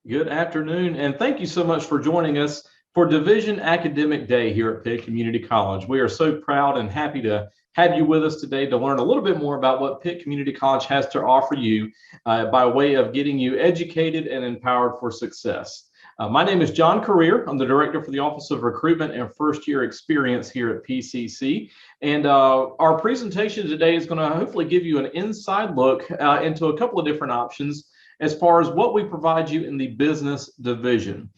Good afternoon, and thank you so much for joining us for Division Academic Day here at Pitt Community College. We are so proud and happy to have you with us today to learn a little bit more about what Pitt Community College has to offer you by way of getting you educated and empowered for success. My name is John Career. I'm the Director for the Office of Recruitment and First Year Experience here at PCC. And our presentation today is going to hopefully give you an inside look into a couple of different options as far as what we provide you in the business division.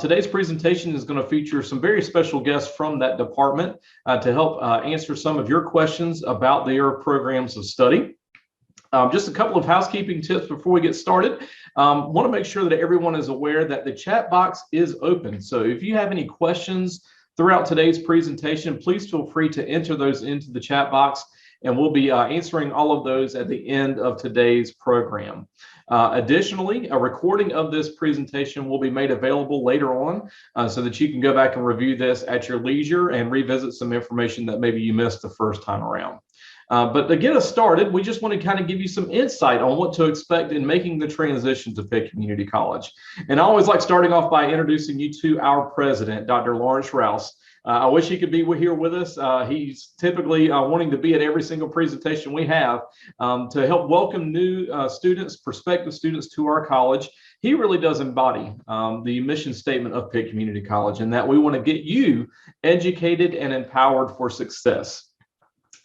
Today's presentation is going to feature some very special guests from that department to help answer some of your questions about their programs of study. Just a couple of housekeeping tips before we get started. Want to make sure that everyone is aware that the chat box is open. So if you have any questions throughout today's presentation, please feel free to enter those into the chat box, and we'll be answering all of those at the end of today's program. Additionally, a recording of this presentation will be made available later on so that you can go back and review this at your leisure and revisit some information that maybe you missed the first time around. But to get us started, we just want to kind of give you some insight on what to expect in making the transition to Pitt Community College. And I always like starting off by introducing you to our president, Dr. Lawrence Rouse. I wish he could be here with us. He's typically wanting to be at every single presentation we have to help welcome new students, prospective students to our college. He really does embody the mission statement of Pitt Community College, in that we want to get you educated and empowered for success.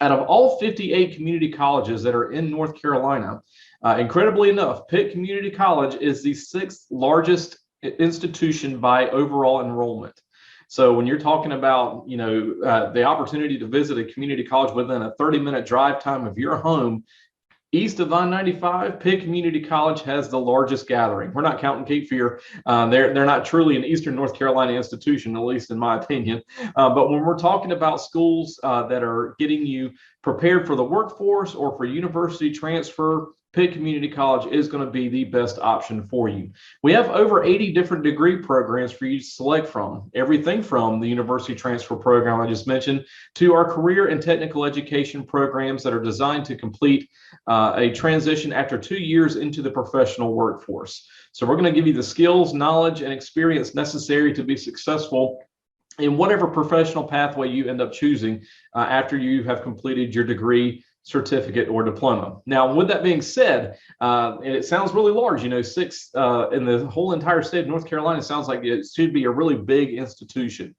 Out of all 58 community colleges that are in North Carolina, incredibly enough, Pitt Community College is the 6th largest institution by overall enrollment. So when you're talking about, the opportunity to visit a community college within a 30-minute drive time of your home, east of I-95, Pitt Community College has the largest gathering. We're not counting Cape Fear. They're not truly an Eastern North Carolina institution, at least in my opinion. But when we're talking about schools that are getting you prepared for the workforce or for university transfer, Pitt Community College is going to be the best option for you. We have over 80 different degree programs for you to select from, everything from the university transfer program I just mentioned to our career and technical education programs that are designed to complete a transition after 2 years into the professional workforce. So we're going to give you the skills, knowledge, and experience necessary to be successful in whatever professional pathway you end up choosing after you have completed your degree, certificate, or diploma. Now, with that being said, and it sounds really large, 6 in the whole entire state of North Carolina sounds like it should be a really big institution.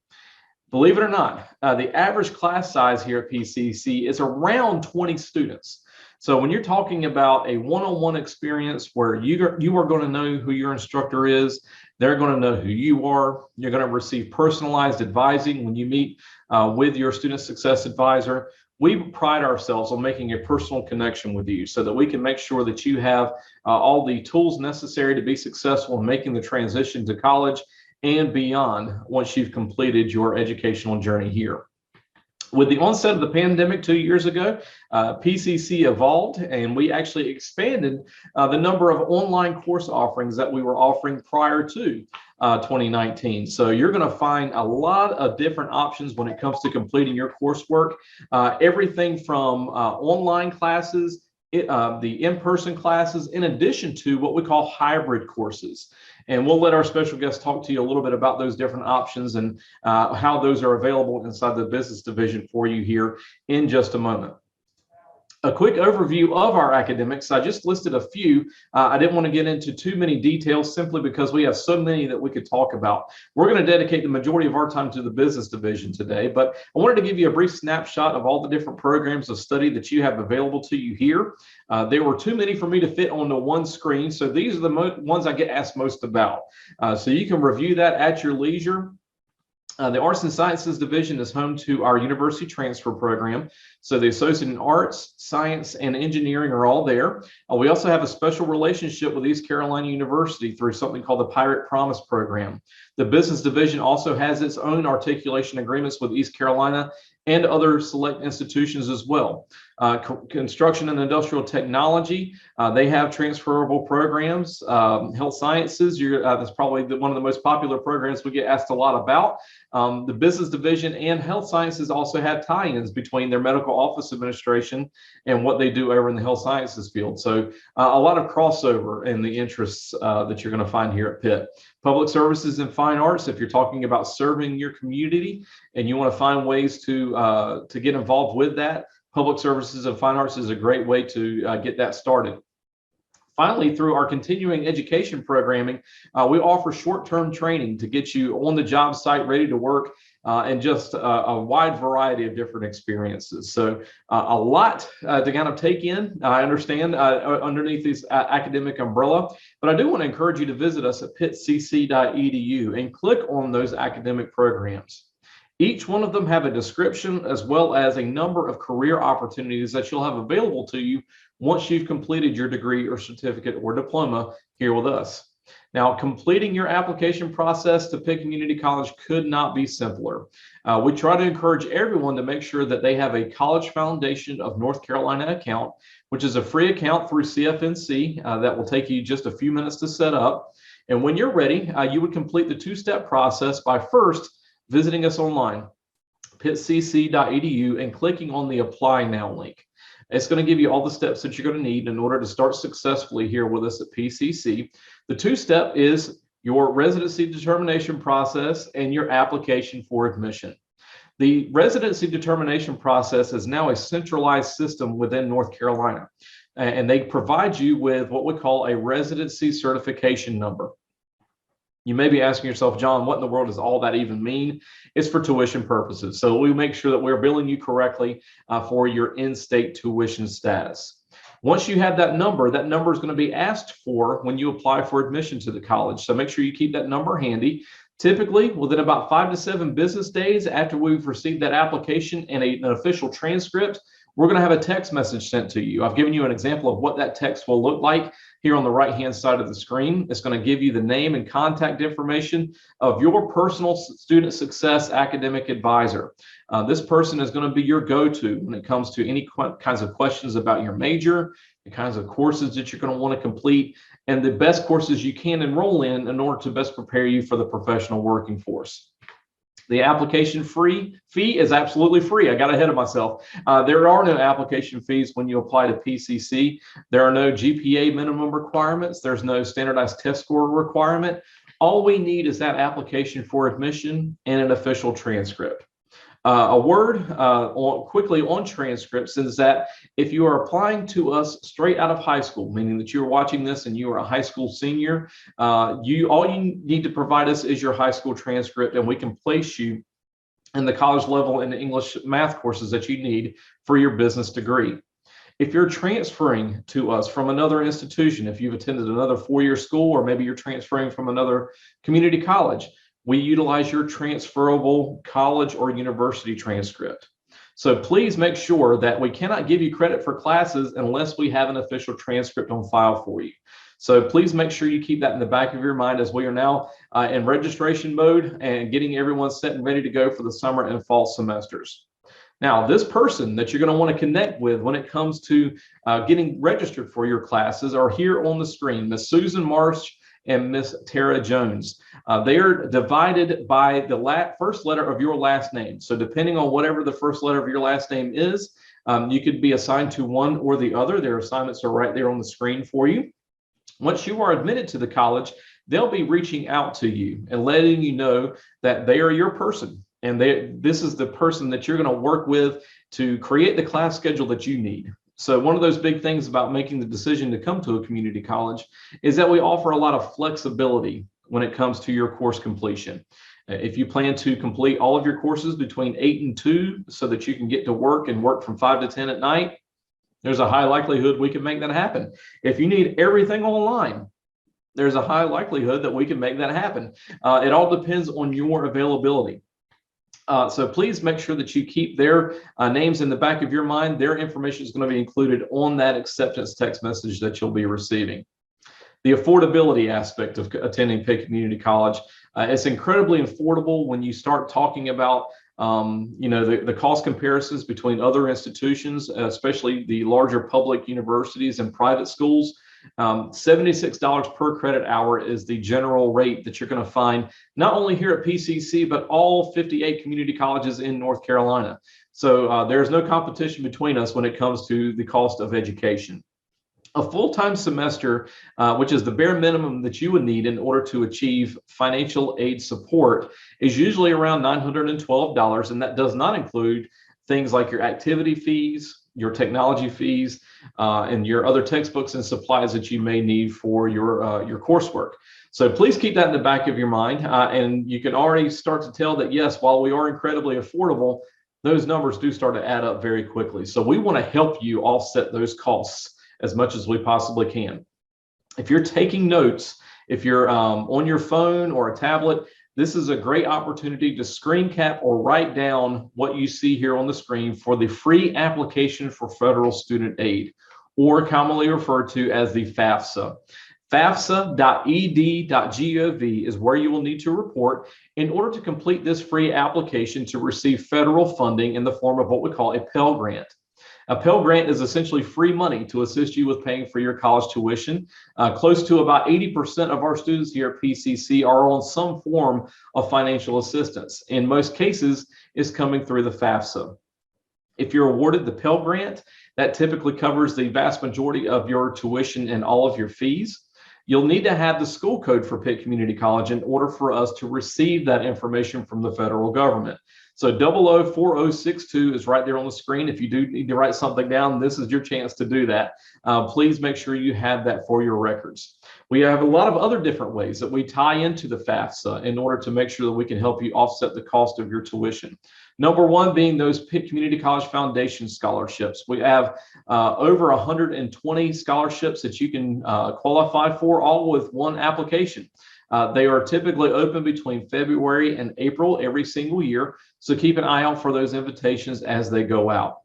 Believe it or not, the average class size here at PCC is around 20 students. So when you're talking about a one-on-one experience where you are going to know who your instructor is, they're going to know who you are, you're going to receive personalized advising when you meet with your student success advisor. We pride ourselves on making a personal connection with you so that we can make sure that you have all the tools necessary to be successful in making the transition to college and beyond once you've completed your educational journey here. With the onset of the pandemic 2 years ago, PCC evolved, and we actually expanded the number of online course offerings that we were offering prior to 2019. So you're going to find a lot of different options when it comes to completing your coursework. Everything from online classes, the in-person classes, in addition to what we call hybrid courses. And we'll let our special guest talk to you a little bit about those different options and how those are available inside the business division for you here in just a moment. A quick overview of our academics. I just listed a few. I didn't want to get into too many details simply because we have so many that we could talk about. We're going to dedicate the majority of our time to the business division today, but I wanted to give you a brief snapshot of all the different programs of study that you have available to you here. There were too many for me to fit onto one screen, so these are the ones I get asked most about. So you can review that at your leisure. The Arts and Sciences Division is home to our university transfer program. So the Associate in Arts, Science, and Engineering are all there. We also have a special relationship with East Carolina University through something called the Pirate Promise program. The Business Division also has its own articulation agreements with East Carolina and other select institutions as well. Construction and industrial technology, they have transferable programs. Health sciences, that's probably one of the most popular programs we get asked a lot about. The business division and health sciences also have tie-ins between their medical office administration and what they do over in the health sciences field. So a lot of crossover in the interests that you're going to find here at Pitt. Public services and fine arts, if you're talking about serving your community and you want to find ways to get involved with that, public services and fine arts is a great way to get that started. Finally, through our continuing education programming, we offer short-term training to get you on the job site, ready to work, and just a wide variety of different experiences. So a lot to kind of take in, I understand, underneath this academic umbrella, but I do want to encourage you to visit us at pittcc.edu and click on those academic programs. Each one of them have a description as well as a number of career opportunities that you'll have available to you once you've completed your degree or certificate or diploma here with us. Now, completing your application process to Pitt Community College could not be simpler. We try to encourage everyone to make sure that they have a College Foundation of North Carolina account, which is a free account through CFNC that will take you just a few minutes to set up. And when you're ready, you would complete the two-step process by first visiting us online, pittcc.edu, and clicking on the Apply Now link. It's going to give you all the steps that you're going to need in order to start successfully here with us at PCC. The two-step is your residency determination process and your application for admission. The residency determination process is now a centralized system within North Carolina, and they provide you with what we call a residency certification number. You may be asking yourself, John, what in the world does all that even mean? It's for tuition purposes. So we make sure that we're billing you correctly for your in-state tuition status. Once you have that number is going to be asked for when you apply for admission to the college. So make sure you keep that number handy. Typically, within about 5 to 7 business days after we've received that application and an official transcript, we're going to have a text message sent to you. I've given you an example of what that text will look like here on the right-hand side of the screen. It's going to give you the name and contact information of your personal student success academic advisor. This person is going to be your go-to when it comes to any kinds of questions about your major, the kinds of courses that you're going to want to complete, and the best courses you can enroll in order to best prepare you for the professional working force. The application fee is absolutely free. I got ahead of myself. There are no application fees when you apply to PCC. There are no GPA minimum requirements. There's no standardized test score requirement. All we need is that application for admission and an official transcript. A word quickly on transcripts is that if you are applying to us straight out of high school, meaning that you're watching this and you are a high school senior, all you need to provide us is your high school transcript, and we can place you in the college level and the English math courses that you need for your business degree. If you're transferring to us from another institution, if you've attended another 4-year school, or maybe you're transferring from another community college, we utilize your transferable college or university transcript. So please make sure that we cannot give you credit for classes unless we have an official transcript on file for you. So please make sure you keep that in the back of your mind as we are now in registration mode and getting everyone set and ready to go for the summer and fall semesters. Now, this person that you're going to want to connect with when it comes to getting registered for your classes are here on the screen, Miss Susan Marsh and Miss Tara Jones. They are divided by the first letter of your last name. So depending on whatever the first letter of your last name is, you could be assigned to one or the other. Their assignments are right there on the screen for you. Once you are admitted to the college, they'll be reaching out to you and letting you know that they are your person. And this is the person that you're going to work with to create the class schedule that you need. So one of those big things about making the decision to come to a community college is that we offer a lot of flexibility when it comes to your course completion. If you plan to complete all of your courses between 8 and 2 so that you can get to work and work from 5 to 10 at night, there's a high likelihood we can make that happen. If you need everything online, there's a high likelihood that we can make that happen. It all depends on your availability. So please make sure that you keep their names in the back of your mind. Their information is going to be included on that acceptance text message that you'll be receiving. The affordability aspect of attending Pitt Community College, it's incredibly affordable when you start talking about The cost comparisons between other institutions, especially the larger public universities and private schools. $76 per credit hour is the general rate that you're going to find not only here at PCC, but all 58 community colleges in North Carolina. So there's no competition between us when it comes to the cost of education. A full-time semester, which is the bare minimum that you would need in order to achieve financial aid support, is usually around $912, and that does not include things like your activity fees, your technology fees, and your other textbooks and supplies that you may need for your coursework. So please keep that in the back of your mind, and you can already start to tell that, yes, while we are incredibly affordable, those numbers do start to add up very quickly. So we want to help you offset those costs as much as we possibly can. If you're taking notes, if you're on your phone or a tablet, this is a great opportunity to screen cap or write down what you see here on the screen for the free application for federal student aid, or commonly referred to as the FAFSA. FAFSA.ed.gov is where you will need to report in order to complete this free application to receive federal funding in the form of what we call a Pell Grant. A Pell Grant is essentially free money to assist you with paying for your college tuition. Close to about 80% of our students here at PCC are on some form of financial assistance. In most cases, it's coming through the FAFSA. If you're awarded the Pell Grant, that typically covers the vast majority of your tuition and all of your fees. You'll need to have the school code for Pitt Community College in order for us to receive that information from the federal government. So 004062 is right there on the screen. If you do need to write something down, this is your chance to do that. Please make sure you have that for your records. We have a lot of other different ways that we tie into the FAFSA in order to make sure that we can help you offset the cost of your tuition. Number one being those Pitt Community College Foundation scholarships. We have over 120 scholarships that you can qualify for, all with one application. They are typically open between February and April every single year, so keep an eye out for those invitations as they go out.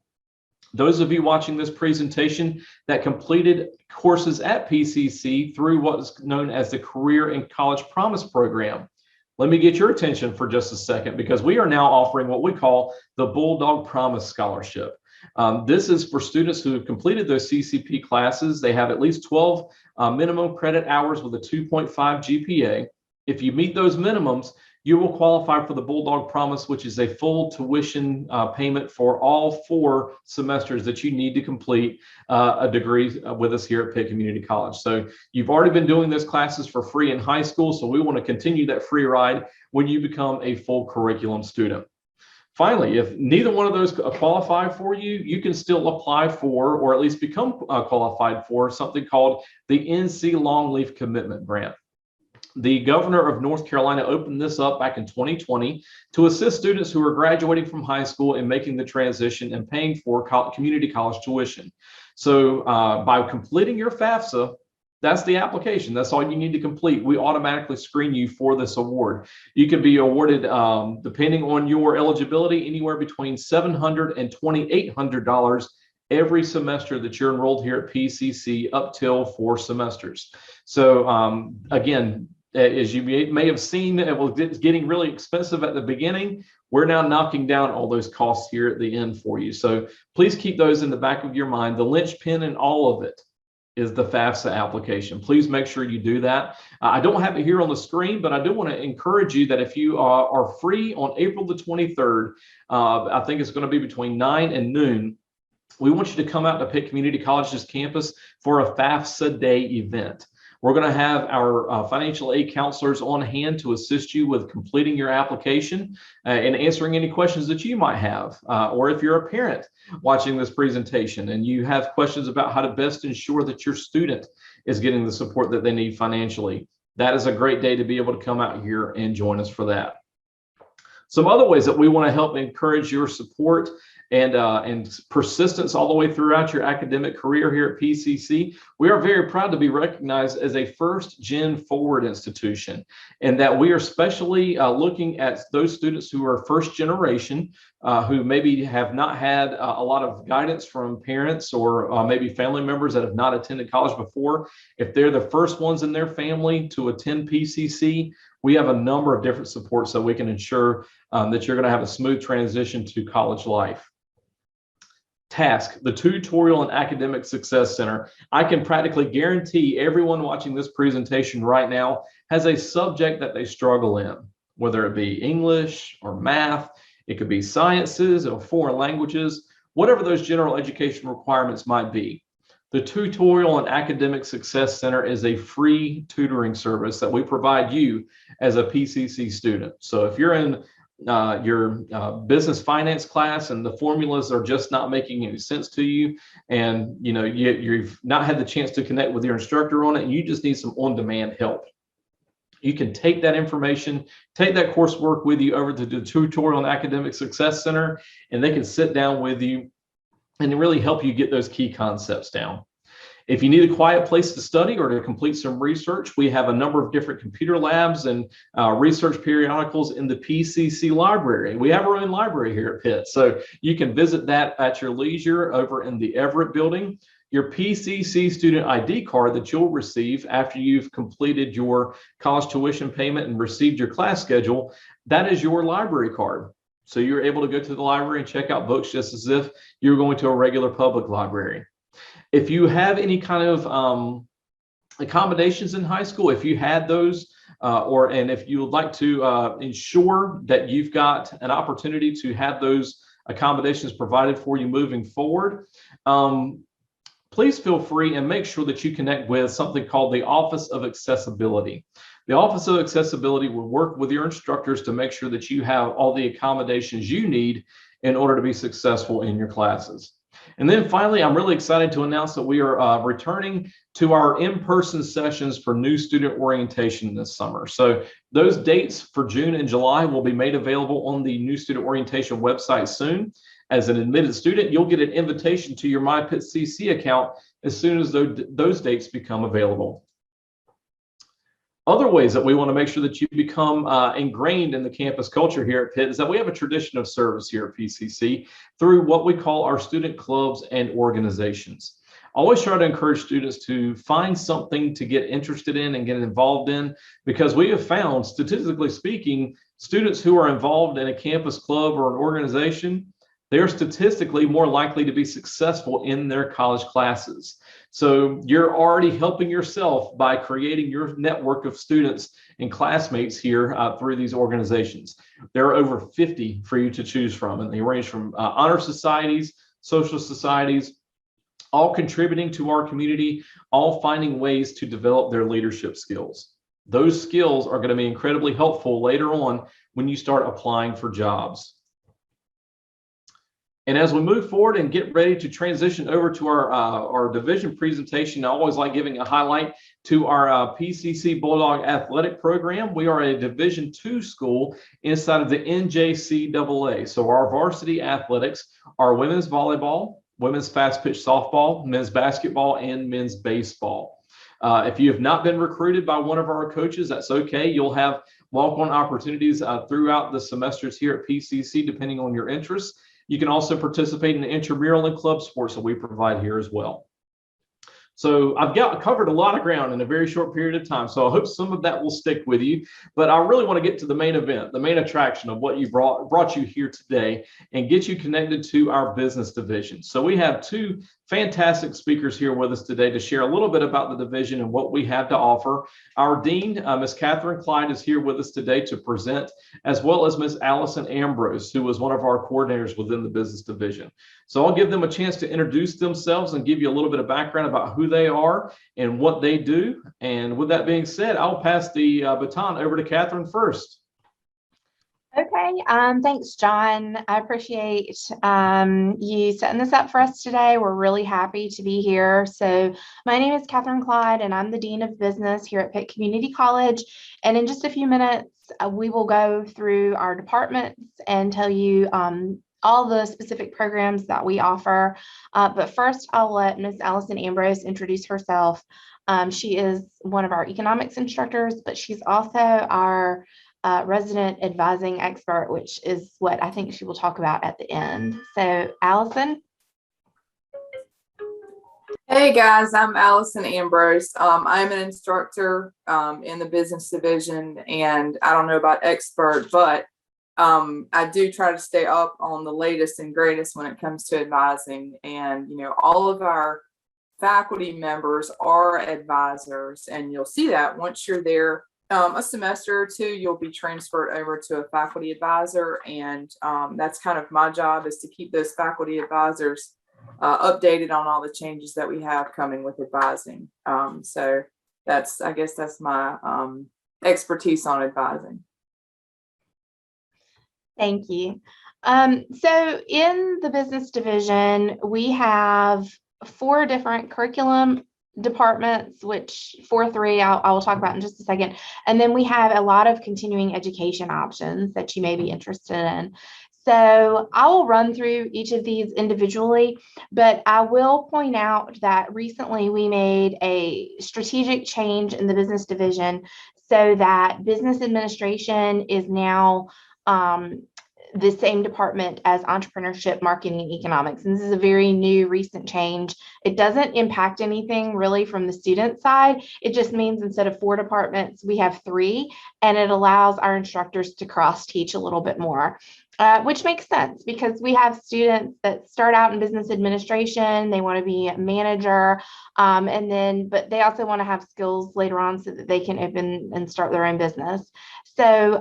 Those of you watching this presentation that completed courses at PCC through what's known as the Career and College Promise Program, let me get your attention for just a second, because we are now offering what we call the Bulldog Promise Scholarship. This is for students who have completed those CCP classes. They have at least 12 minimum credit hours with a 2.5 GPA. If you meet those minimums, you will qualify for the Bulldog Promise, which is a full tuition payment for all 4 semesters that you need to complete a degree with us here at Pitt Community College. So you've already been doing those classes for free in high school, so we want to continue that free ride when you become a full curriculum student. Finally, if neither one of those qualify for you, you can still apply for, or at least become qualified for, something called the NC Longleaf Commitment Grant. The governor of North Carolina opened this up back in 2020 to assist students who are graduating from high school and making the transition and paying for community college tuition. So by completing your FAFSA, that's the application. That's all you need to complete. We automatically screen you for this award. You can be awarded, depending on your eligibility, anywhere between $700 and $2,800 every semester that you're enrolled here at PCC, up till 4 semesters. So again, as you may have seen, it's getting really expensive at the beginning. We're now knocking down all those costs here at the end for you. So please keep those in the back of your mind. The linchpin in all of it is the FAFSA application. Please make sure you do that. I don't have it here on the screen, but I do want to encourage you that if you are free on April the 23rd, I think it's going to be between 9 and noon, we want you to come out to Pitt Community College's campus for a FAFSA Day event. We're going to have our financial aid counselors on hand to assist you with completing your application and answering any questions that you might have. Or if you're a parent watching this presentation and you have questions about how to best ensure that your student is getting the support that they need financially, that is a great day to be able to come out here and join us for that. Some other ways that we want to help encourage your support and persistence all the way throughout your academic career here at PCC. We are very proud to be recognized as a first-gen forward institution, and that we are especially looking at those students who are first generation who maybe have not had a lot of guidance from parents or maybe family members that have not attended college before. If they're the first ones in their family to attend PCC, we have a number of different supports so we can ensure that you're going to have a smooth transition to college life. TASK, the Tutorial and Academic Success Center. I can practically guarantee everyone watching this presentation right now has a subject that they struggle in, whether it be English or math, it could be sciences or foreign languages, whatever those general education requirements might be. The Tutorial and Academic Success Center is a free tutoring service that we provide you as a PCC student. So if you're in your business finance class and the formulas are just not making any sense to you, and you've not had the chance to connect with your instructor on it, and you just need some on-demand help, you can take that information, take that coursework with you over to the Tutorial and Academic Success Center, and they can sit down with you and really help you get those key concepts down. If you need a quiet place to study or to complete some research, we have a number of different computer labs and research periodicals in the PCC library. We have our own library here at Pitt, so you can visit that at your leisure over in the Everett building. Your PCC student ID card that you'll receive after you've completed your college tuition payment and received your class schedule, that is your library card. So you're able to go to the library and check out books just as if you're going to a regular public library. If you have any kind of accommodations in high school, if you had those, and if you would like to ensure that you've got an opportunity to have those accommodations provided for you moving forward, please feel free and make sure that you connect with something called the Office of Accessibility. The Office of Accessibility will work with your instructors to make sure that you have all the accommodations you need in order to be successful in your classes. And then finally, I'm really excited to announce that we are returning to our in-person sessions for new student orientation this summer. So those dates for June and July will be made available on the new student orientation website soon. As an admitted student, you'll get an invitation to your MyPittCC account as soon as those dates become available. Other ways that we want to make sure that you become ingrained in the campus culture here at Pitt is that we have a tradition of service here at PCC through what we call our student clubs and organizations. I always try to encourage students to find something to get interested in and get involved in, because we have found, statistically speaking, students who are involved in a campus club or an organization, they're statistically more likely to be successful in their college classes. So you're already helping yourself by creating your network of students and classmates here through these organizations. There are over 50 for you to choose from, and they range from honor societies, social societies, all contributing to our community, all finding ways to develop their leadership skills. Those skills are going to be incredibly helpful later on when you start applying for jobs. And as we move forward and get ready to transition over to our division presentation, I always like giving a highlight to our PCC Bulldog Athletic Program. We are a Division II school inside of the NJCAA. So our varsity athletics are women's volleyball, women's fast pitch softball, men's basketball, and men's baseball. If you have not been recruited by one of our coaches, that's okay. You'll have walk-on opportunities throughout the semesters here at PCC, depending on your interests. You can also participate in the intramural and club sports that we provide here as well. So I've covered a lot of ground in a very short period of time, so I hope some of that will stick with you. But I really want to get to the main event, the main attraction of what you brought you here today, and get you connected to our business division. So we have two fantastic speakers here with us today to share a little bit about the division and what we have to offer. Our dean, Ms. Catherine Clyde, is here with us today to present, as well as Ms. Allison Ambrose, who was one of our coordinators within the business division. So I'll give them a chance to introduce themselves and give you a little bit of background about who they are and what they do. And with that being said, I'll pass the baton over to Catherine first. Okay, thanks, John. I appreciate you setting this up for us today. We're really happy to be here. So my name is Catherine Clyde, and I'm the Dean of Business here at Pitt Community College. And in just a few minutes, we will go through our departments and tell you all the specific programs that we offer. But first, I'll let Ms. Allison Ambrose introduce herself. She is one of our economics instructors, but she's also our resident advising expert, which is what I think she will talk about at the end. So, Allison. Hey guys, I'm Allison Ambrose. I'm an instructor in the business division, and I don't know about expert, but I do try to stay up on the latest and greatest when it comes to advising. And, all of our faculty members are advisors, and you'll see that once you're there a semester or two, you'll be transferred over to a faculty advisor. And that's kind of my job, is to keep those faculty advisors updated on all the changes that we have coming with advising. So I guess that's my expertise on advising. Thank you. So in the business division, we have 4 different curriculum departments, which 4-3 I will talk about in just a second. And then we have a lot of continuing education options that you may be interested in. So I will run through each of these individually, but I will point out that recently we made a strategic change in the business division so that business administration is now the same department as entrepreneurship, marketing, and economics. And this is a very new, recent change. It doesn't impact anything really from the student side. It just means instead of 4 departments, we have 3, and it allows our instructors to cross teach a little bit more. Which makes sense because we have students that start out in business administration, they want to be a manager, but they also want to have skills later on so that they can open and start their own business. So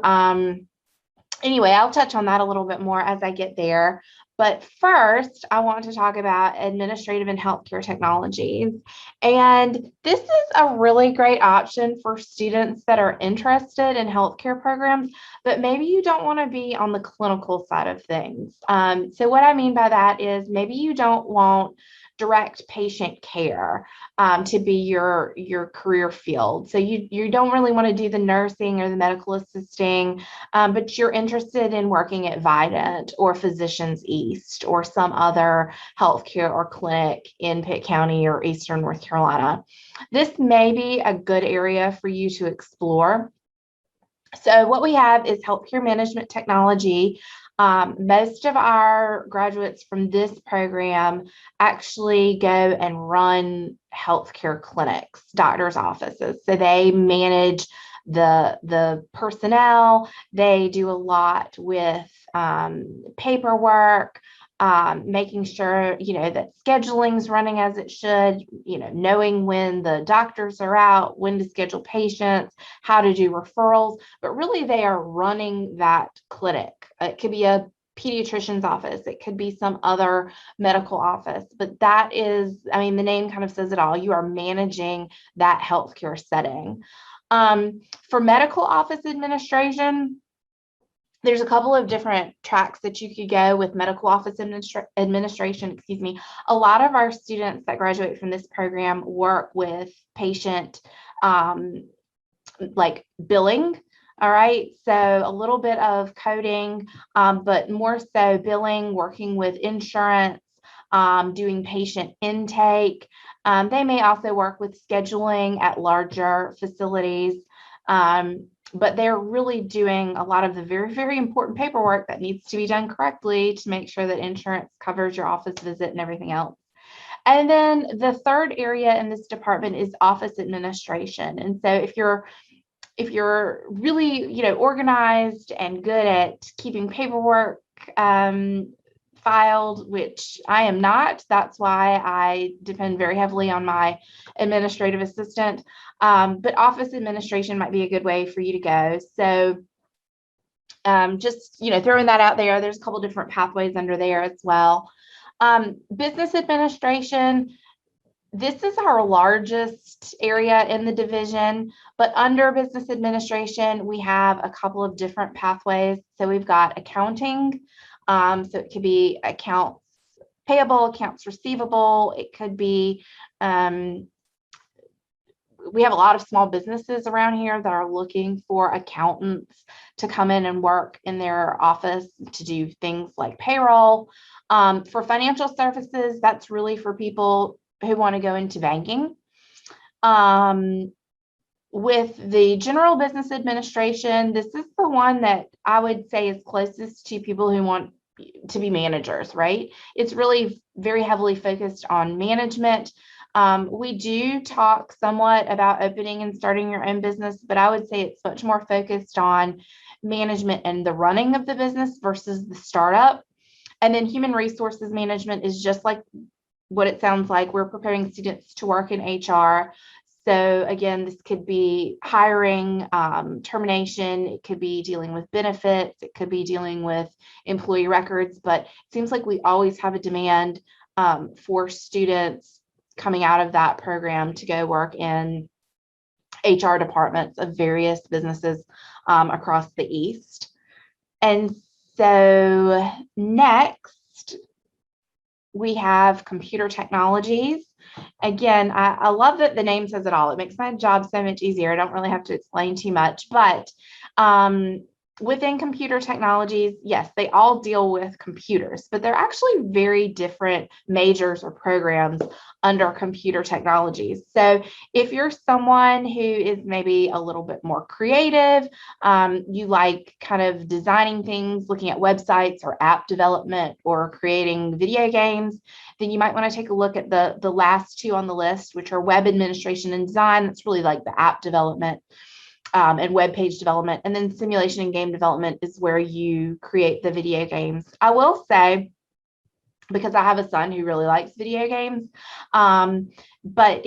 anyway, I'll touch on that a little bit more as I get there. But first, I want to talk about administrative and healthcare technologies. And this is a really great option for students that are interested in healthcare programs, but maybe you don't want to be on the clinical side of things. So what I mean by that is maybe you don't want direct patient care to be your career field. So you don't really want to do the nursing or the medical assisting, but you're interested in working at Vidant or Physicians East or some other healthcare or clinic in Pitt County or Eastern North Carolina. This may be a good area for you to explore. So what we have is healthcare management technology. Most of our graduates from this program actually go and run healthcare clinics, doctors' offices. So they manage the personnel. They do a lot with paperwork, making sure, that scheduling's running as it should, knowing when the doctors are out, when to schedule patients, how to do referrals, but really they are running that clinic. It could be a pediatrician's office. It could be some other medical office, but that is, the name kind of says it all. You are managing that healthcare setting. For medical office administration, there's a couple of different tracks that you could go with medical office administration. A lot of our students that graduate from this program work with patient like billing. All right, so a little bit of coding, but more so billing, working with insurance, doing patient intake. They may also work with scheduling at larger facilities. But they're really doing a lot of the very, very important paperwork that needs to be done correctly to make sure that insurance covers your office visit and everything else. And then the third area in this department is office administration. And so if you're really, organized and good at keeping paperwork filed, which I am not. That's why I depend very heavily on my administrative assistant. But office administration might be a good way for you to go. So just, throwing that out there, there's a couple different pathways under there as well. Business administration, this is our largest area in the division, but under business administration, we have a couple of different pathways. So we've got accounting. So it could be accounts payable, accounts receivable. It could be, we have a lot of small businesses around here that are looking for accountants to come in and work in their office to do things like payroll. For financial services, that's really for people who want to go into banking. with the general business administration, this is the one that I would say is closest to people who want to be managers, right? It's really very heavily focused on management. We do talk somewhat about opening and starting your own business, but I would say it's much more focused on management and the running of the business versus the startup. And then human resources management is just like what it sounds like. We're preparing students to work in HR. So again, this could be hiring, termination, it could be dealing with benefits, it could be dealing with employee records, but it seems like we always have a demand for students coming out of that program to go work in HR departments of various businesses across the East. And so next, we have computer technologies. Again, I love that the name says it all. It makes my job so much easier. I don't really have to explain too much, but within computer technologies, yes, they all deal with computers, but they're actually very different majors or programs under computer technologies. So if you're someone who is maybe a little bit more creative, you like kind of designing things, looking at websites or app development or creating video games, then you might want to take a look at the last two on the list, which are web administration and design. That's really like the app development and web page development. And then simulation and game development is where you create the video games. I will say, because I have a son who really likes video games, but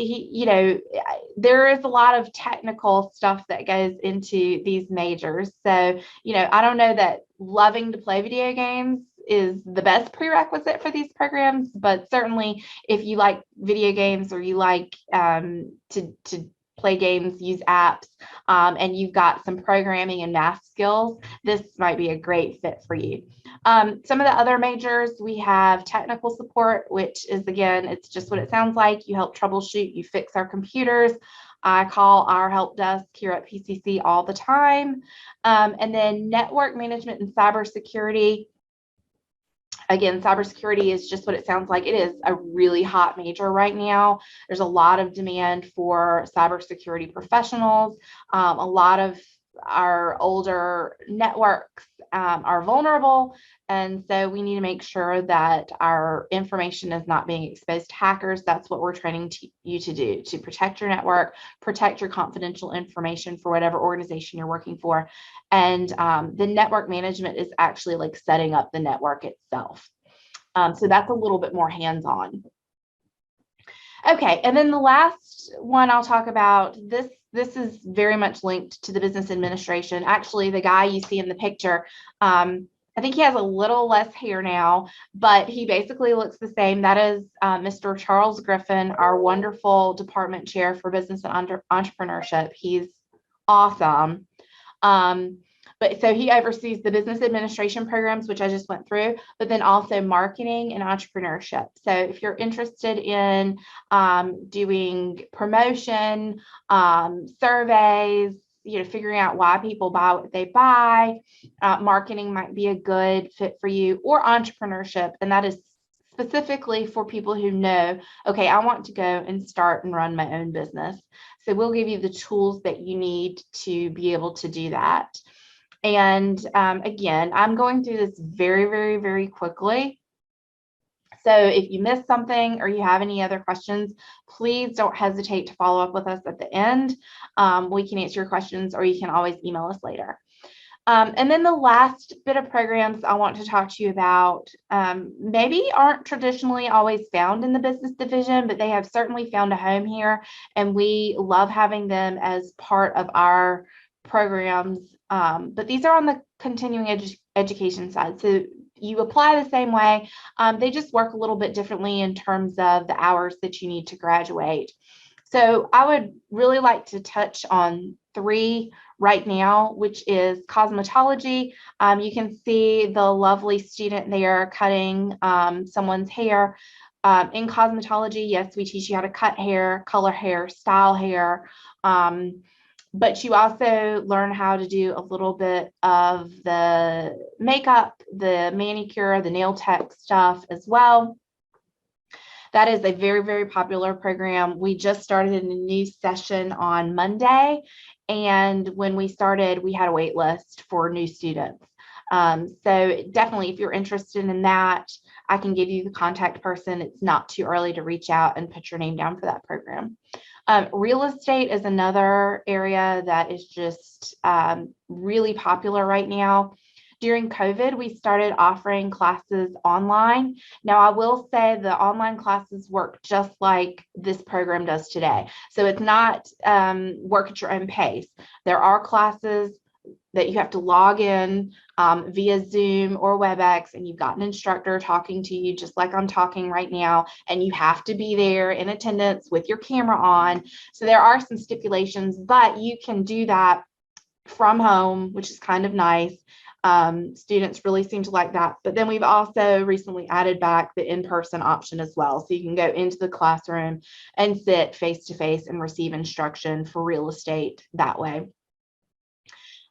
there is a lot of technical stuff that goes into these majors. So, I don't know that loving to play video games is the best prerequisite for these programs, but certainly if you like video games or you like to play games, use apps, and you've got some programming and math skills, this might be a great fit for you. Some of the other majors, we have technical support, which is, again, it's just what it sounds like. You help troubleshoot, you fix our computers. I call our help desk here at PCC all the time. And then network management and cybersecurity. Again, cybersecurity is just what it sounds like. It is a really hot major right now. There's a lot of demand for cybersecurity professionals. A lot of our older networks are vulnerable. And so we need to make sure that our information is not being exposed to hackers. That's what we're training you to do, to protect your network, protect your confidential information for whatever organization you're working for. And the network management is actually like setting up the network itself. So that's a little bit more hands-on. Okay, and then the last one I'll talk about, this is very much linked to the business administration. Actually, the guy you see in the picture, I think he has a little less hair now, but he basically looks the same. That is Mr. Charles Griffin, our wonderful department chair for business and entrepreneurship. He's awesome. But so he oversees the business administration programs, which I just went through, but then also marketing and entrepreneurship. So if you're interested in doing promotion, surveys, figuring out why people buy what they buy, marketing might be a good fit for you, or entrepreneurship. And that is specifically for people who know, okay, I want to go and start and run my own business. So we'll give you the tools that you need to be able to do that. And again, I'm going through this very, very, very quickly. So if you missed something or you have any other questions, please don't hesitate to follow up with us at the end. We can answer your questions, or you can always email us later. And then the last bit of programs I want to talk to you about maybe aren't traditionally always found in the business division, but they have certainly found a home here, and we love having them as part of our programs. But these are on the continuing education side. So you apply the same way. They just work a little bit differently in terms of the hours that you need to graduate. So I would really like to touch on 3 right now, which is cosmetology. You can see the lovely student there cutting someone's hair. In cosmetology, yes, we teach you how to cut hair, color hair, style hair. But you also learn how to do a little bit of the makeup, the manicure, the nail tech stuff as well. That is a very, very popular program. We just started a new session on Monday. And when we started, we had a wait list for new students. So definitely, if you're interested in that, I can give you the contact person. It's not too early to reach out and put your name down for that program. Real estate is another area that is just really popular right now. During COVID, we started offering classes online. Now, I will say the online classes work just like this program does today. So it's not work at your own pace. There are classes that you have to log in via Zoom or WebEx, and you've got an instructor talking to you just like I'm talking right now, and you have to be there in attendance with your camera on. So there are some stipulations, but you can do that from home, which is kind of nice. Students really seem to like that. But then we've also recently added back the in-person option as well. So you can go into the classroom and sit face-to-face and receive instruction for real estate that way.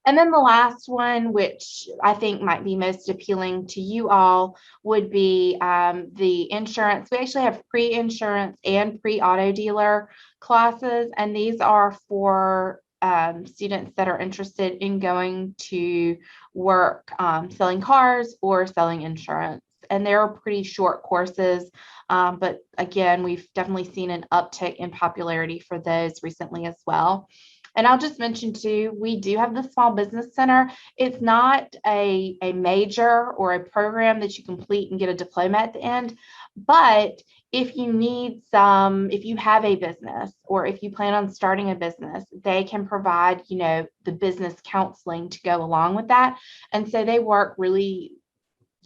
And then the last one, which I think might be most appealing to you all, would be the insurance. We actually have pre-insurance and pre-auto dealer classes, and these are for students that are interested in going to work selling cars or selling insurance. And they're pretty short courses, but again, we've definitely seen an uptick in popularity for those recently as well. And I'll just mention too, we do have the Small Business Center. It's not a major or a program that you complete and get a diploma at the end. But if you need if you have a business or if you plan on starting a business, they can provide, the business counseling to go along with that. And so they work really,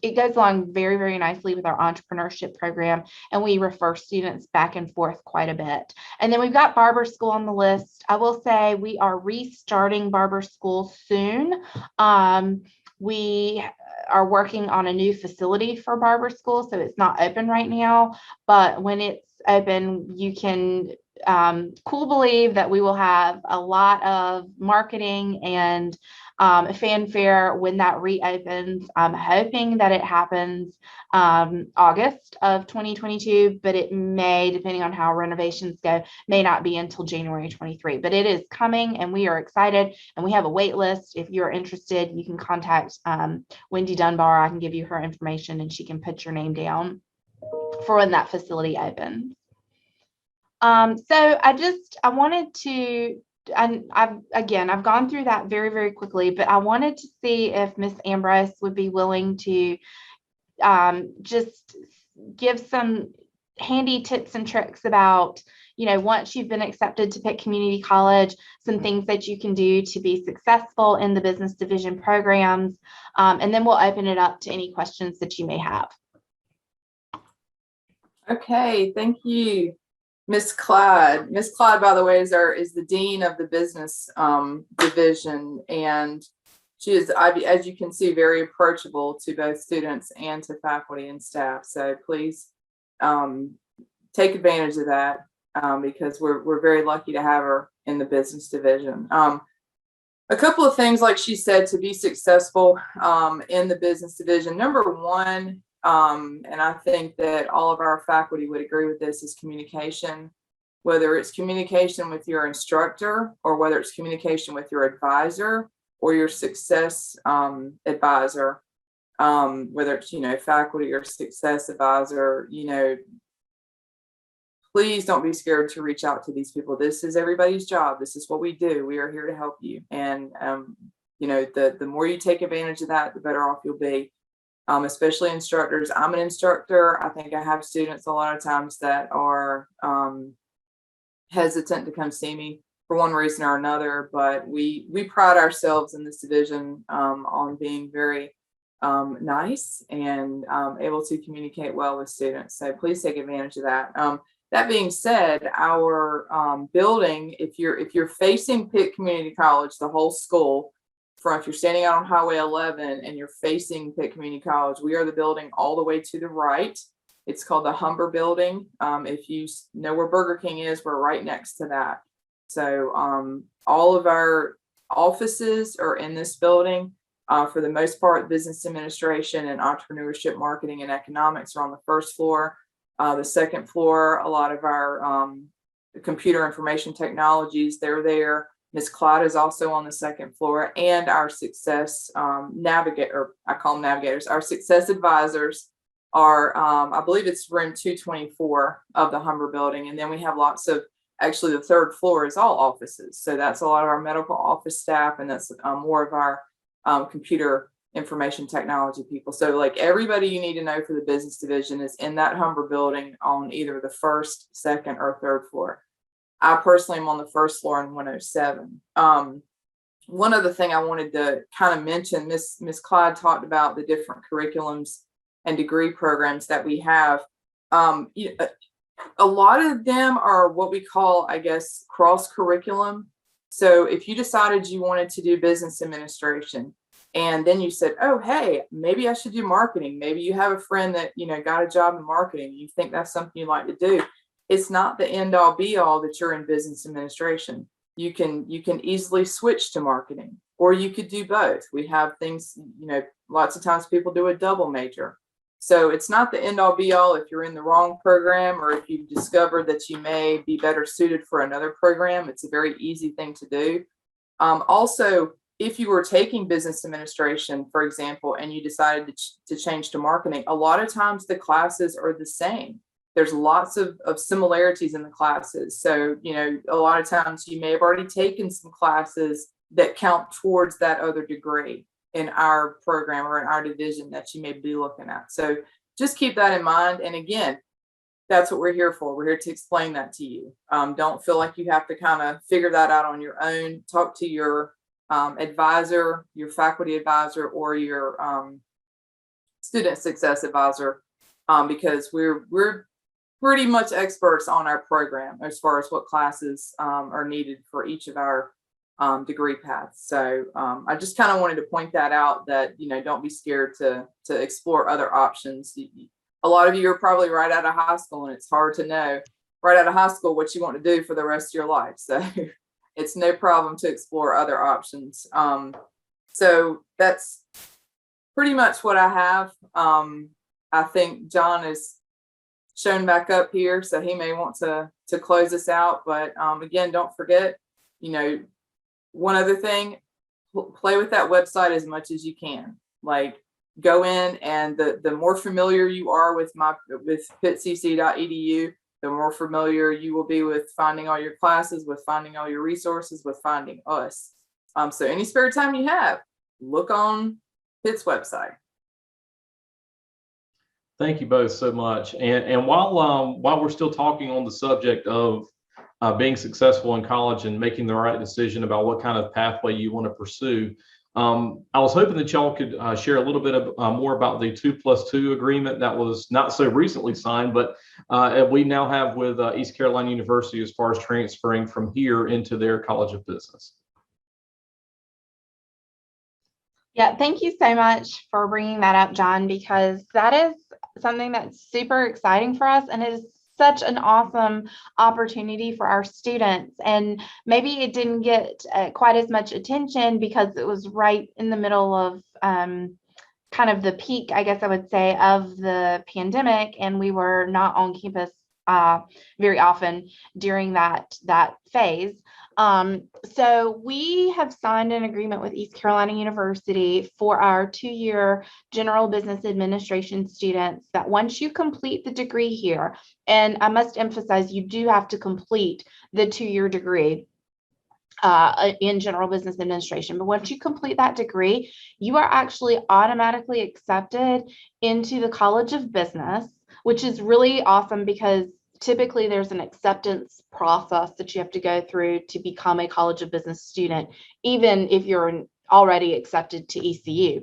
it goes along very, very nicely with our entrepreneurship program, and we refer students back and forth quite a bit. And then we've got barber school on the list. I will say we are restarting barber school soon. We are working on a new facility for barber school, so it's not open right now, but when it's open, you can cool believe that we will have a lot of marketing and fanfare when that reopens. I'm hoping that it happens August of 2022, but it may, depending on how renovations go, may not be until January 23. But it is coming, and we are excited, and we have a wait list. If you're interested, you can contact Wendy Dunbar. I can give you her information, and she can put your name down for when that facility opens. So I wanted to, and I've gone through that very, very quickly, but I wanted to see if Miss Ambrose would be willing to just give some handy tips and tricks about, once you've been accepted to Pitt Community College, some things that you can do to be successful in the business division programs. And then we'll open it up to any questions that you may have. Okay, thank you, Miss Clyde. Miss Clyde, by the way, is the dean of the business division, and she is, as you can see, very approachable to both students and to faculty and staff. So please take advantage of that because we're very lucky to have her in the business division. A couple of things, like she said, to be successful in the business division. Number one, and I think that all of our faculty would agree with this, is communication. Whether it's communication with your instructor or whether it's communication with your advisor or your success advisor, whether it's, faculty or success advisor, please don't be scared to reach out to these people. This is everybody's job. This is what we do. We are here to help you. And, the more you take advantage of that, the better off you'll be. Especially instructors. I'm an instructor. I think I have students a lot of times that are hesitant to come see me for one reason or another, but we pride ourselves in this division on being very nice and able to communicate well with students. So please take advantage of that. That being said, our building, if you're facing Pitt Community College, the whole school, if you're standing out on Highway 11 and you're facing Pitt Community College, we are the building all the way to the right. It's called the Humber Building. If you know where Burger King is, we're right next to that. So all of our offices are in this building. For the most part, business administration and entrepreneurship, marketing, and economics are on the first floor. The second floor, a lot of our computer information technologies, they're there. Ms. Clyde is also on the second floor, and our success navigator, I call them navigators, our success advisors are, I believe it's room 224 of the Humber building. And then we have lots of, actually the third floor is all offices. So that's a lot of our medical office staff, and that's more of our computer information technology people. So like everybody you need to know for the business division is in that Humber building on either the first, second, or third floor. I personally am on the first floor in 107. One other thing I wanted to kind of mention, Miss Clyde talked about the different curriculums and degree programs that we have. A lot of them are what we call, I guess, cross curriculum. So if you decided you wanted to do business administration, and then you said, oh, hey, maybe I should do marketing. Maybe you have a friend that, got a job in marketing. You think that's something you'd like to do. It's not the end all be all that you're in business administration. You can easily switch to marketing, or you could do both. We have things, lots of times people do a double major. So it's not the end all be all if you're in the wrong program, or if you've discovered that you may be better suited for another program. It's a very easy thing to do. Also, if you were taking business administration, for example, and you decided to change to marketing, a lot of times the classes are the same. There's lots of similarities in the classes. So, a lot of times you may have already taken some classes that count towards that other degree in our program or in our division that you may be looking at. So just keep that in mind. And again, that's what we're here for. We're here to explain that to you. Don't feel like you have to kind of figure that out on your own. Talk to your advisor, your faculty advisor, or your student success advisor, because we're pretty much experts on our program as far as what classes are needed for each of our degree paths. So I just kind of wanted to point that out, that don't be scared to explore other options. A lot of you are probably right out of high school, and it's hard to know right out of high school what you want to do for the rest of your life. So it's no problem to explore other options. So that's pretty much what I have. I think John is shown back up here, so he may want to close us out. But again, don't forget, one other thing, play with that website as much as you can. Like, go in, and the more familiar you are with pittcc.edu, the more familiar you will be with finding all your classes, with finding all your resources, with finding us. So any spare time you have, look on Pitt's website. Thank you both so much. And while we're still talking on the subject of being successful in college and making the right decision about what kind of pathway you want to pursue, I was hoping that y'all could share a little bit of, more about the 2+2 agreement that was not so recently signed, but we now have with East Carolina University as far as transferring from here into their College of Business. Yeah, thank you so much for bringing that up, John, because that is something that's super exciting for us, and it is such an awesome opportunity for our students. And maybe it didn't get quite as much attention because it was right in the middle of kind of the peak, I guess I would say, of the pandemic, and we were not on campus very often during that phase. So we have signed an agreement with East Carolina University for our 2-year general business administration students that once you complete the degree here, and I must emphasize, you do have to complete the 2-year degree in general business administration. But once you complete that degree, you are actually automatically accepted into the College of Business, which is really awesome because typically there's an acceptance process that you have to go through to become a College of Business student, even if you're already accepted to ECU.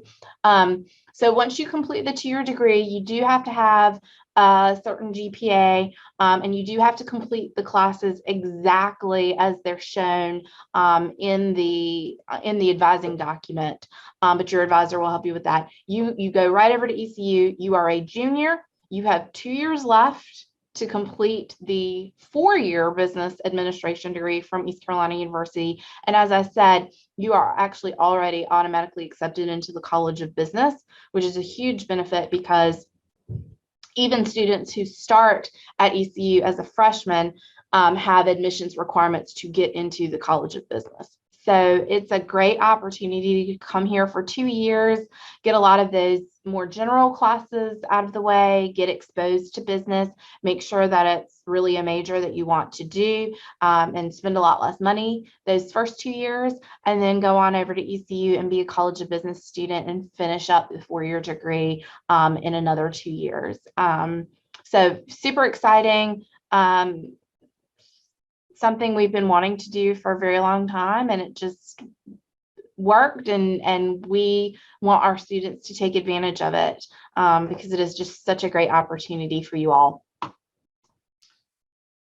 So once you complete the 2-year degree, you do have to have a certain GPA, and you do have to complete the classes exactly as they're shown in the advising document. But your advisor will help you with that. You go right over to ECU. You are a junior. You have 2 years left to complete the 4-year business administration degree from East Carolina University. And as I said, you are actually already automatically accepted into the College of Business, which is a huge benefit because even students who start at ECU as a freshman have admissions requirements to get into the College of Business. So it's a great opportunity to come here for 2 years, get a lot of those more general classes out of the way, get exposed to business, make sure that it's really a major that you want to do, and spend a lot less money those first 2 years, and then go on over to ECU and be a College of Business student and finish up the 4-year degree in another 2 years. So super exciting. Something we've been wanting to do for a very long time, and it just worked, and we want our students to take advantage of it because it is just such a great opportunity for you all.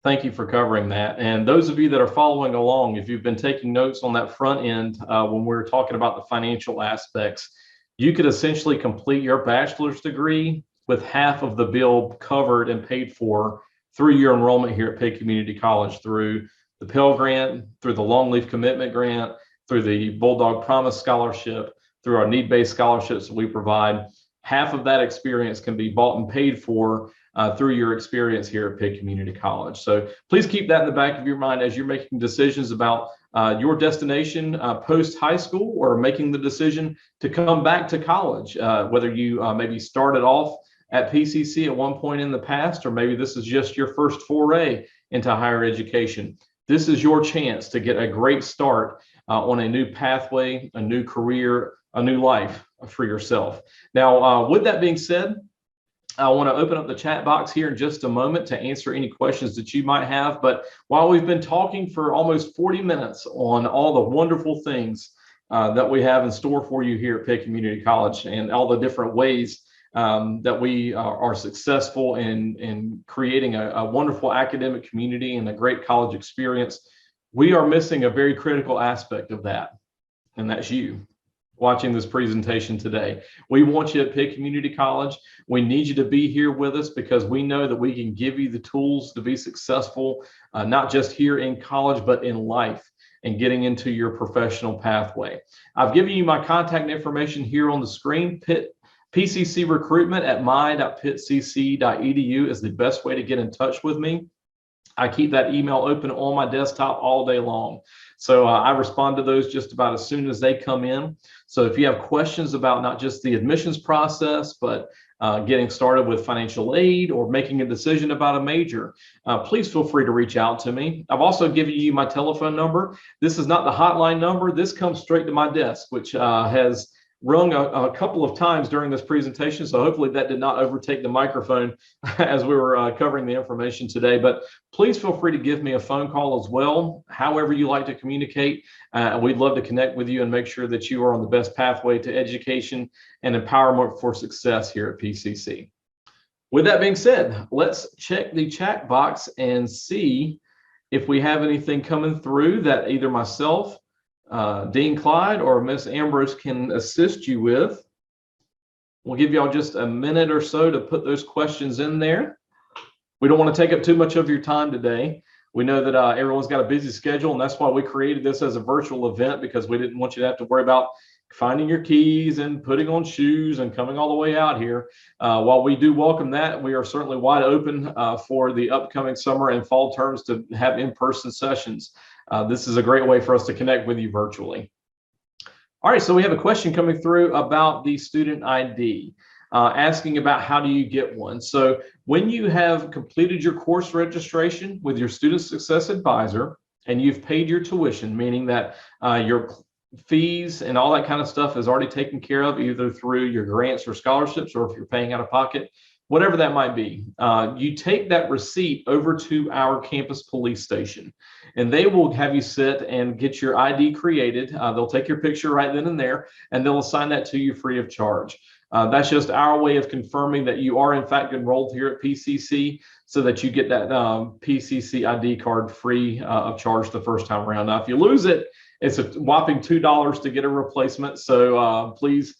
Thank you for covering that. And those of you that are following along, if you've been taking notes on that front end when we're talking about the financial aspects, you could essentially complete your bachelor's degree with half of the bill covered and paid for through your enrollment here at Pitt Community College, through the Pell Grant, through the Longleaf Commitment Grant, through the Bulldog Promise Scholarship, through our need-based scholarships that we provide. Half of that experience can be bought and paid for through your experience here at Pitt Community College. So please keep that in the back of your mind as you're making decisions about your destination post-high school, or making the decision to come back to college, whether you maybe started off at PCC at one point in the past, or maybe this is just your first foray into higher education. This is your chance to get a great start on a new pathway, a new career, a new life for yourself. Now, with that being said, I want to open up the chat box here in just a moment to answer any questions that you might have. But while we've been talking for almost 40 minutes on all the wonderful things that we have in store for you here at Pitt Community College, and all the different ways that we are successful in creating a wonderful academic community and a great college experience, we are missing a very critical aspect of that, and that's you watching this presentation today. We want you at Pitt Community College. We need you to be here with us because we know that we can give you the tools to be successful, not just here in college, but in life and getting into your professional pathway. I've given you my contact information here on the screen. PCC recruitment at my.pittcc.edu is the best way to get in touch with me. I keep that email open on my desktop all day long. So I respond to those just about as soon as they come in. So if you have questions about not just the admissions process, but getting started with financial aid or making a decision about a major, please feel free to reach out to me. I've also given you my telephone number. This is not the hotline number. This comes straight to my desk, which has rung a couple of times during this presentation, so hopefully that did not overtake the microphone as we were covering the information today. But please feel free to give me a phone call as well, however you like to communicate. We'd love to connect with you and make sure that you are on the best pathway to education and empowerment for success here at PCC. With that being said, let's check the chat box and see if we have anything coming through that either myself, Dean Clyde, or Miss Ambrose can assist you with. We'll give y'all just a minute or so to put those questions in there. We don't want to take up too much of your time today. We know that everyone's got a busy schedule, and that's why we created this as a virtual event, because we didn't want you to have to worry about finding your keys and putting on shoes and coming all the way out here. While we do welcome that, we are certainly wide open for the upcoming summer and fall terms to have in-person sessions. This is a great way for us to connect with you virtually. All right, so we have a question coming through about the student ID, asking about how do you get one. So when you have completed your course registration with your student success advisor and you've paid your tuition, meaning that your fees and all that kind of stuff is already taken care of, either through your grants or scholarships, or if you're paying out of pocket, whatever that might be, you take that receipt over to our campus police station, and they will have you sit and get your ID created. They'll take your picture right then and there, and they'll assign that to you free of charge. That's just our way of confirming that you are in fact enrolled here at PCC, so that you get that PCC ID card free of charge the first time around. Now, if you lose it, it's a whopping $2 to get a replacement. So please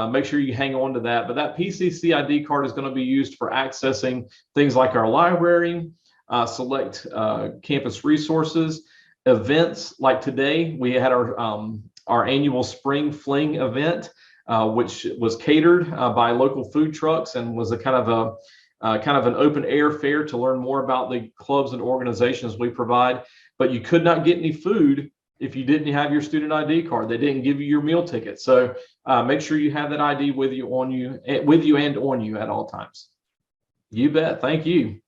make sure you hang on to that. But that PCC ID card is going to be used for accessing things like our library, select campus resources, events like today. We had our annual Spring Fling event, which was catered by local food trucks and was a kind of kind of an open air fair to learn more about the clubs and organizations we provide. But you could not get any food if you didn't have your student ID card. They didn't give you your meal ticket. So make sure you have that ID with you and on you at all times. You bet. Thank you.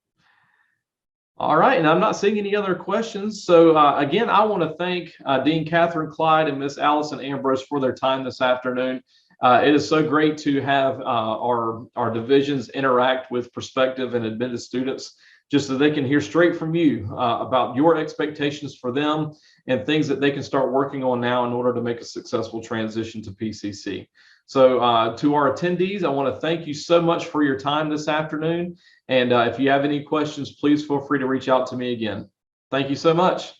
All right, and I'm not seeing any other questions. So again, I want to thank Dean Catherine Clyde and Miss Allison Ambrose for their time this afternoon. It is so great to have our divisions interact with prospective and admitted students, just so they can hear straight from you about your expectations for them and things that they can start working on now in order to make a successful transition to PCC. So to our attendees, I want to thank you so much for your time this afternoon. And if you have any questions, please feel free to reach out to me again. Thank you so much.